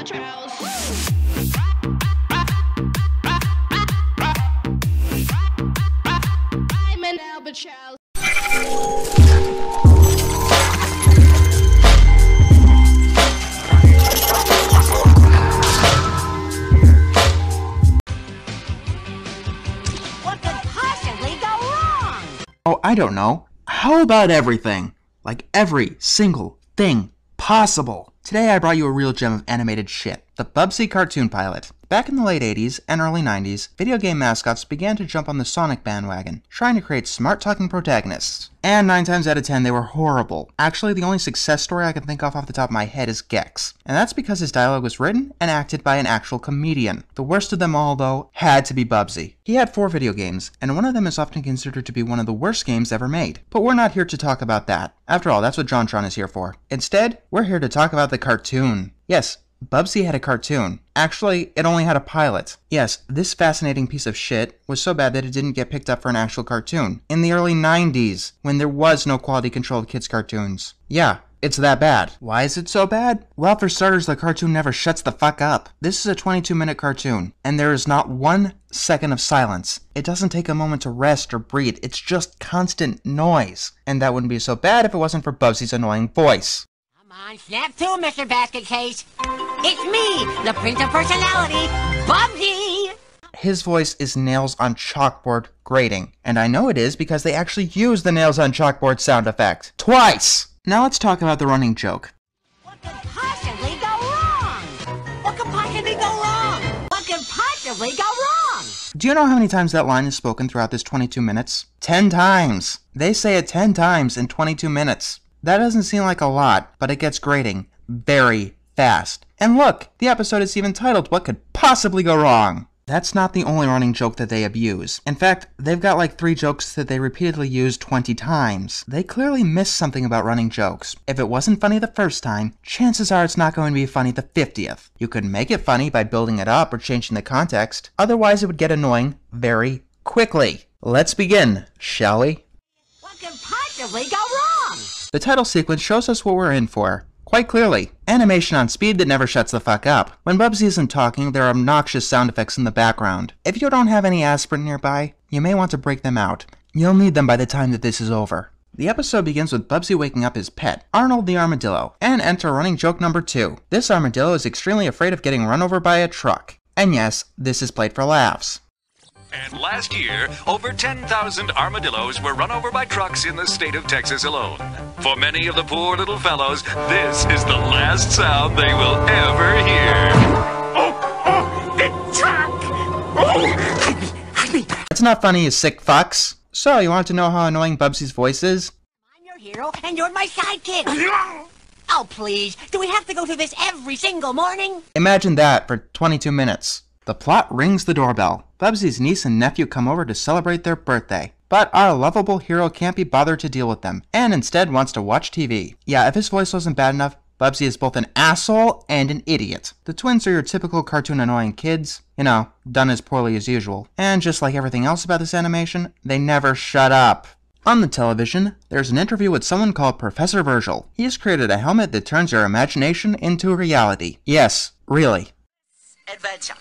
Oh, I don't know. How about everything? Like every single thing possible. Today I brought you a real gem of animated shit. The Bubsy cartoon pilot. Back in the late 80s and early 90s, video game mascots began to jump on the Sonic bandwagon, trying to create smart-talking protagonists. And 9 times out of 10, they were horrible. Actually, the only success story I can think of off the top of my head is Gex. And that's because his dialogue was written and acted by an actual comedian. The worst of them all, though, had to be Bubsy. He had 4 video games, and one of them is often considered to be one of the worst games ever made. But we're not here to talk about that. After all, that's what JonTron is here for. Instead, we're here to talk about the cartoon. Yes, Bubsy had a cartoon. Actually, it only had a pilot. Yes, this fascinating piece of shit was so bad that it didn't get picked up for an actual cartoon. In the early 90s, when there was no quality control of kids' cartoons. Yeah, it's that bad. Why is it so bad? Well, for starters, the cartoon never shuts the fuck up. This is a 22-minute cartoon, and there is not 1 second of silence. It doesn't take a moment to rest or breathe. It's just constant noise. And that wouldn't be so bad if it wasn't for Bubsy's annoying voice. Come on, snap to, Mr. Basket Case. It's me, the Prince of Personality, Bubsy! His voice is nails on chalkboard grating. And I know it is because they actually use the nails on chalkboard sound effect. Twice! Now let's talk about the running joke. What could possibly go wrong? What could possibly go wrong? What could possibly go wrong? Do you know how many times that line is spoken throughout this 22 minutes? 10 times! They say it 10 times in 22 minutes. That doesn't seem like a lot, but it gets grating very fast. And look, the episode is even titled, What Could Possibly Go Wrong? That's not the only running joke that they abuse. In fact, they've got like 3 jokes that they repeatedly use 20 times. They clearly missed something about running jokes. If it wasn't funny the first time, chances are it's not going to be funny the 50th. You could make it funny by building it up or changing the context. Otherwise, it would get annoying very quickly. Let's begin, shall we? What could possibly go wrong? The title sequence shows us what we're in for. Quite clearly, animation on speed that never shuts the fuck up. When Bubsy isn't talking, there are obnoxious sound effects in the background. If you don't have any aspirin nearby, you may want to break them out. You'll need them by the time that this is over. The episode begins with Bubsy waking up his pet, Arnold the Armadillo, and enter running joke number 2. This armadillo is extremely afraid of getting run over by a truck. And yes, this is played for laughs. And last year, over 10,000 armadillos were run over by trucks in the state of Texas alone. For many of the poor little fellows, this is the last sound they will ever hear. Oh, the truck! Oh! It's not funny, you sick fucks. So, you want to know how annoying Bubsy's voice is? I'm your hero, and you're my sidekick. Oh, please. Do we have to go through this every single morning? Imagine that for 22 minutes. The plot rings the doorbell. Bubsy's niece and nephew come over to celebrate their birthday. But our lovable hero can't be bothered to deal with them, and instead wants to watch TV. Yeah, if his voice wasn't bad enough, Bubsy is both an asshole and an idiot. The twins are your typical cartoon annoying kids. You know, done as poorly as usual. And just like everything else about this animation, they never shut up. On the television, there's an interview with someone called Professor Virgil. He has created a helmet that turns your imagination into reality. Yes, really. Adventure,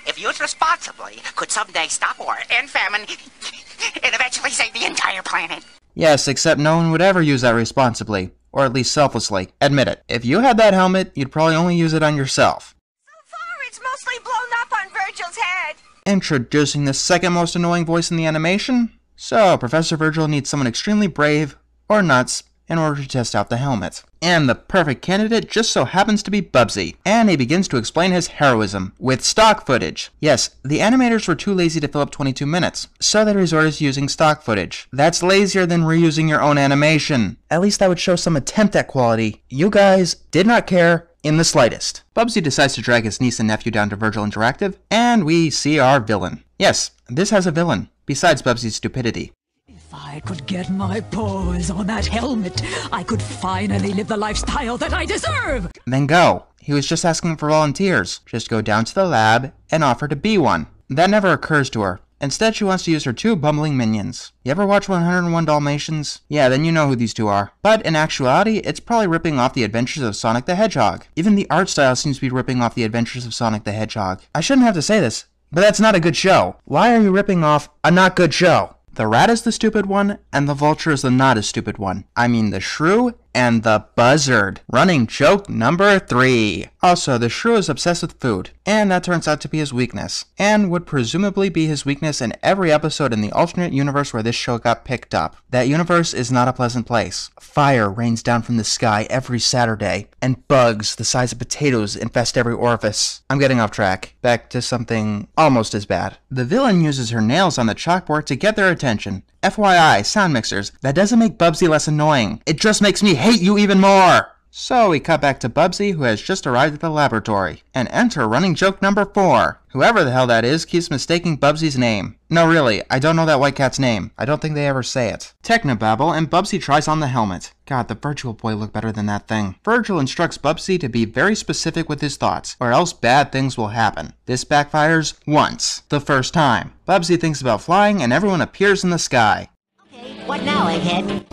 if used responsibly, could someday stop war and famine and eventually save the entire planet. Yes, except no one would ever use that responsibly. Or at least selflessly. Admit it. If you had that helmet, you'd probably only use it on yourself. So far, it's mostly blown up on Virgil's head. Introducing the second most annoying voice in the animation. So, Professor Virgil needs someone extremely brave, or nuts, in order to test out the helmet. And the perfect candidate just so happens to be Bubsy. And he begins to explain his heroism with stock footage. Yes, the animators were too lazy to fill up 22 minutes, so they resorted to using stock footage. That's lazier than reusing your own animation. At least that would show some attempt at quality. You guys did not care in the slightest. Bubsy decides to drag his niece and nephew down to Virgil Interactive, and we see our villain. Yes, this has a villain, besides Bubsy's stupidity. If I could get my paws on that helmet, I could finally live the lifestyle that I deserve! Then go. He was just asking for volunteers. Just go down to the lab and offer to be one. That never occurs to her. Instead, she wants to use her 2 bumbling minions. You ever watch 101 Dalmatians? Yeah, then you know who these 2 are. But in actuality, it's probably ripping off the adventures of Sonic the Hedgehog. Even the art style seems to be ripping off the adventures of Sonic the Hedgehog. I shouldn't have to say this, but that's not a good show. Why are you ripping off a not good show? The rat is the stupid one, and the vulture is the not as stupid one. I mean the shrew and the buzzard. Running joke number 3. Also, the shrew is obsessed with food, and that turns out to be his weakness, and would presumably be his weakness in every episode in the alternate universe where this show got picked up. That universe is not a pleasant place. Fire rains down from the sky every Saturday, and bugs the size of potatoes infest every orifice. I'm getting off track. Back to something almost as bad. The villain uses her nails on the chalkboard to get their attention. FYI, sound mixers, that doesn't make Bubsy less annoying. It just makes me hate you even more! So we cut back to Bubsy, who has just arrived at the laboratory. And enter running joke number 4. Whoever the hell that is keeps mistaking Bubsy's name. No, really, I don't know that white cat's name. I don't think they ever say it. Technobabble, and Bubsy tries on the helmet. God, the Virtual Boy looked better than that thing. Virgil instructs Bubsy to be very specific with his thoughts, or else bad things will happen. This backfires once. The first time. Bubsy thinks about flying, and everyone appears in the sky. Okay, what now, Egghead?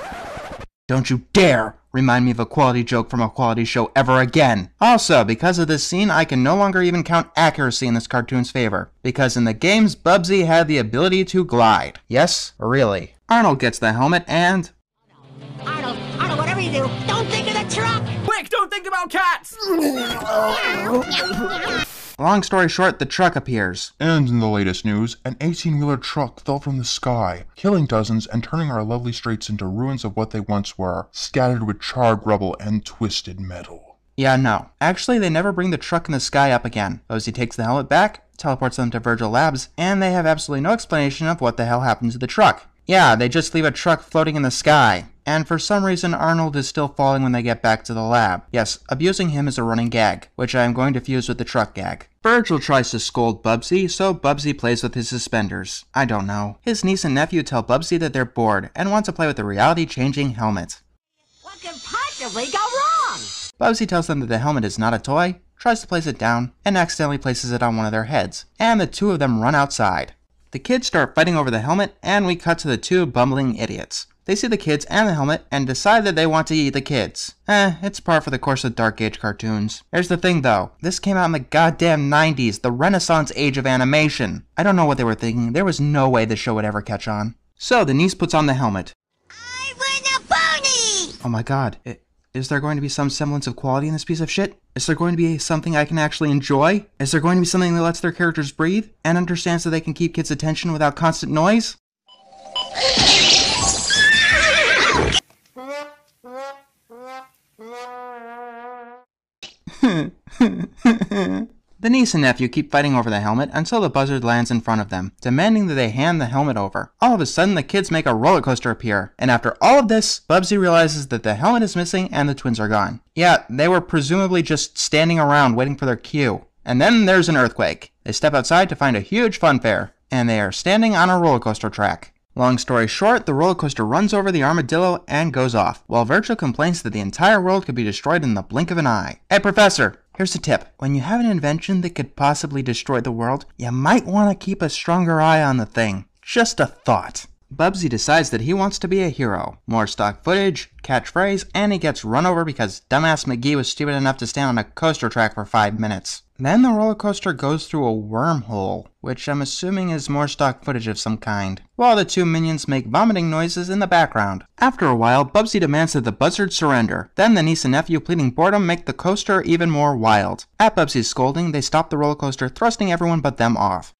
Don't you dare remind me of a quality joke from a quality show ever again. Also, because of this scene, I can no longer even count accuracy in this cartoon's favor. Because in the games, Bubsy had the ability to glide. Yes, really. Arnold gets the helmet and... Arnold, whatever you do, don't think of the truck! Quick, don't think about cats! Long story short, the truck appears. And in the latest news, an 18-wheeler truck fell from the sky, killing dozens and turning our lovely streets into ruins of what they once were, scattered with charred rubble and twisted metal. Yeah, no. Actually, they never bring the truck in the sky up again. Bubsy takes the helmet back, teleports them to Virgil Labs, and they have absolutely no explanation of what the hell happened to the truck. Yeah, they just leave a truck floating in the sky. And for some reason, Arnold is still falling when they get back to the lab. Yes, abusing him is a running gag, which I am going to fuse with the truck gag. Virgil tries to scold Bubsy, so Bubsy plays with his suspenders. I don't know. His niece and nephew tell Bubsy that they're bored and want to play with the reality-changing helmet. What could possibly go wrong? Bubsy tells them that the helmet is not a toy, tries to place it down, and accidentally places it on one of their heads. And the 2 of them run outside. The kids start fighting over the helmet, and we cut to the 2 bumbling idiots. They see the kids and the helmet and decide that they want to eat the kids. It's par for the course of Dark Age cartoons. Here's the thing though, this came out in the goddamn 90s, the Renaissance age of animation. I don't know what they were thinking, there was no way the show would ever catch on. So the niece puts on the helmet. I win a pony! Oh my god, is there going to be some semblance of quality in this piece of shit? Is there going to be something I can actually enjoy? Is there going to be something that lets their characters breathe and understands that they can keep kids' attention without constant noise? The niece and nephew keep fighting over the helmet until the buzzard lands in front of them, demanding that they hand the helmet over. All of a sudden, the kids make a roller coaster appear, and after all of this, Bubsy realizes that the helmet is missing and the twins are gone. Yeah, they were presumably just standing around waiting for their cue. And then there's an earthquake. They step outside to find a huge funfair, and they are standing on a roller coaster track. Long story short, the roller coaster runs over the armadillo and goes off, while Virgil complains that the entire world could be destroyed in the blink of an eye. Hey, Professor! Here's a tip. When you have an invention that could possibly destroy the world, you might want to keep a stronger eye on the thing. Just a thought. Bubsy decides that he wants to be a hero. More stock footage, catchphrase, and he gets run over because dumbass McGee was stupid enough to stand on a coaster track for 5 minutes. Then the roller coaster goes through a wormhole, which I'm assuming is more stock footage of some kind, while the 2 minions make vomiting noises in the background. After a while, Bubsy demands that the buzzard surrender. Then the niece and nephew pleading boredom make the coaster even more wild. At Bubsy's scolding, they stop the roller coaster, thrusting everyone but them off.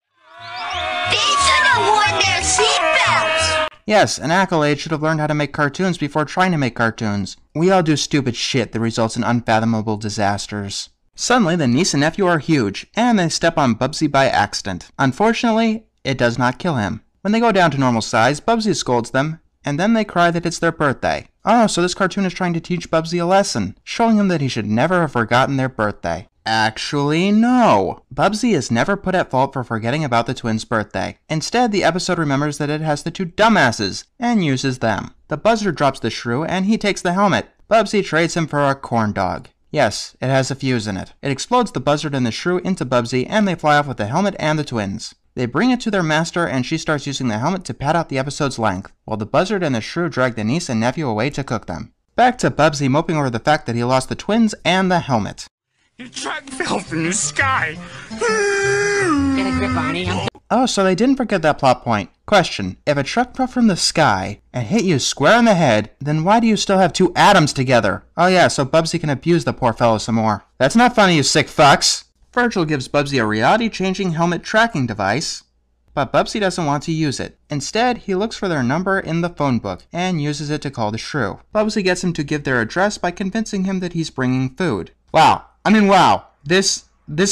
They should have worn their seatbelts! Yes, an accolade should have learned how to make cartoons before trying to make cartoons. We all do stupid shit that results in unfathomable disasters. Suddenly, the niece and nephew are huge, and they step on Bubsy by accident. Unfortunately, it does not kill him. When they go down to normal size, Bubsy scolds them, and then they cry that it's their birthday. Oh, so this cartoon is trying to teach Bubsy a lesson, showing him that he should never have forgotten their birthday. Actually, no. Bubsy is never put at fault for forgetting about the twins' birthday. Instead, the episode remembers that it has the 2 dumbasses, and uses them. The buzzard drops the shrew, and he takes the helmet. Bubsy trades him for a corn dog. Yes, it has a fuse in it. It explodes the buzzard and the shrew into Bubsy, and they fly off with the helmet and the twins. They bring it to their master, and she starts using the helmet to pad out the episode's length, while the buzzard and the shrew drag the niece and nephew away to cook them. Back to Bubsy moping over the fact that he lost the twins and the helmet. The truck fell from the sky. Get a grip, Arnie. Oh, so they didn't forget that plot point. Question: if a truck fell from the sky and hit you square in the head, then why do you still have two atoms together? Oh yeah, so Bubsy can abuse the poor fellow some more. That's not funny, you sick fucks! Virgil gives Bubsy a reality-changing helmet tracking device, but Bubsy doesn't want to use it. Instead, he looks for their number in the phone book and uses it to call the shrew. Bubsy gets him to give their address by convincing him that he's bringing food. Wow. This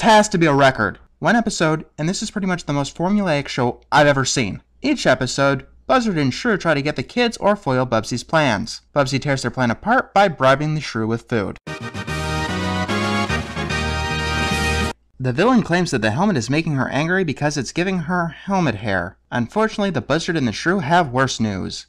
has to be a record. One episode, and this is pretty much the most formulaic show I've ever seen. Each episode, Buzzard and Shrew try to get the kids or foil Bubsy's plans. Bubsy tears their plan apart by bribing the shrew with food. The villain claims that the helmet is making her angry because it's giving her helmet hair. Unfortunately, the Buzzard and the shrew have worse news.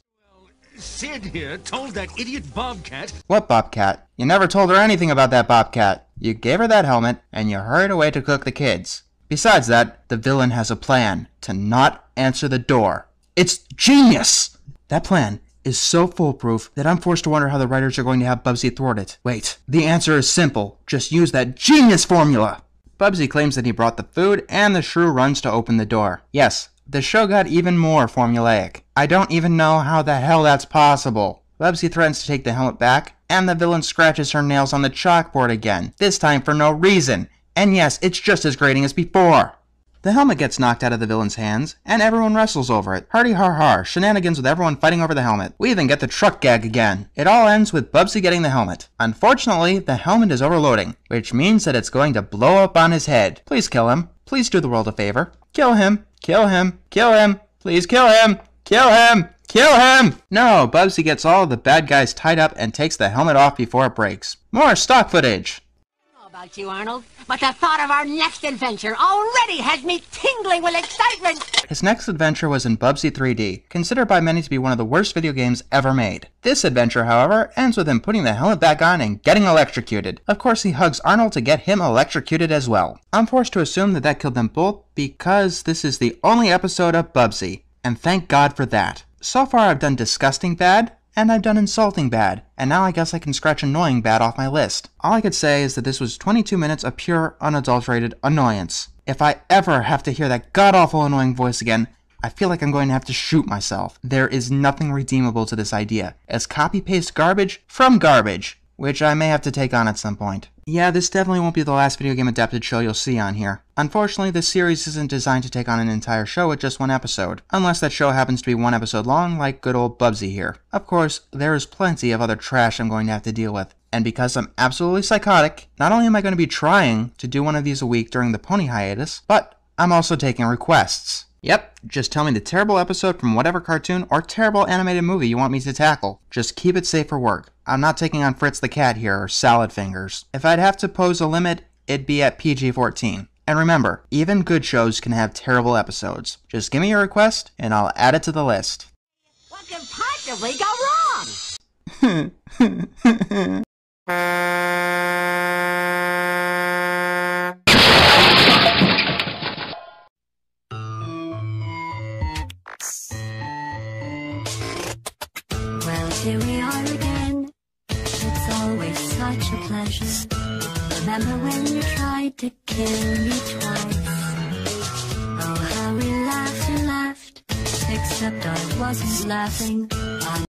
Sid here told that idiot Bobcat. What Bobcat? You never told her anything about that Bobcat. You gave her that helmet, and you hurried away to cook the kids. Besides that, the villain has a plan to not answer the door. It's genius! That plan is so foolproof that I'm forced to wonder how the writers are going to have Bubsy thwart it. Wait, the answer is simple. Just use that genius formula! Bubsy claims that he brought the food, and the shrew runs to open the door. Yes, the show got even more formulaic. I don't even know how the hell that's possible. Bubsy threatens to take the helmet back, and the villain scratches her nails on the chalkboard again, this time for no reason. And yes, it's just as grating as before. The helmet gets knocked out of the villain's hands, and everyone wrestles over it. Hardy har har, shenanigans with everyone fighting over the helmet. We even get the truck gag again. It all ends with Bubsy getting the helmet. Unfortunately, the helmet is overloading, which means that it's going to blow up on his head. Please kill him. Please do the world a favor. Kill him. Kill him. Kill him. Please kill him. Kill him. Kill him! No, Bubsy gets all of the bad guys tied up and takes the helmet off before it breaks. More stock footage. I don't know about you, Arnold, but the thought of our next adventure already has me tingling with excitement. His next adventure was in Bubsy 3D, considered by many to be one of the worst video games ever made. This adventure, however, ends with him putting the helmet back on and getting electrocuted. Of course, he hugs Arnold to get him electrocuted as well. I'm forced to assume that that killed them both because this is the only episode of Bubsy, and thank God for that. So far I've done disgusting bad, and I've done insulting bad, and now I guess I can scratch annoying bad off my list. All I could say is that this was 22 minutes of pure, unadulterated annoyance. If I ever have to hear that god-awful annoying voice again, I feel like I'm going to have to shoot myself. There is nothing redeemable to this idea. It's copy-paste garbage from garbage, which I may have to take on at some point. Yeah, this definitely won't be the last video game adapted show you'll see on here. Unfortunately, this series isn't designed to take on an entire show with just one episode, unless that show happens to be one episode long like good old Bubsy here. Of course, there is plenty of other trash I'm going to have to deal with, and because I'm absolutely psychotic, not only am I going to be trying to do one of these a week during the pony hiatus, but I'm also taking requests. Yep, just tell me the terrible episode from whatever cartoon or terrible animated movie you want me to tackle. Just keep it safe for work. I'm not taking on Fritz the Cat here or Salad Fingers. If I'd have to pose a limit, it'd be at PG-14. And remember, even good shows can have terrible episodes. Just give me your request, and I'll add it to the list. What could possibly go wrong? Well, here we are again. It's always such a pleasure. Remember when you tried to kill me twice? Oh, how we laughed and laughed. Except I wasn't laughing.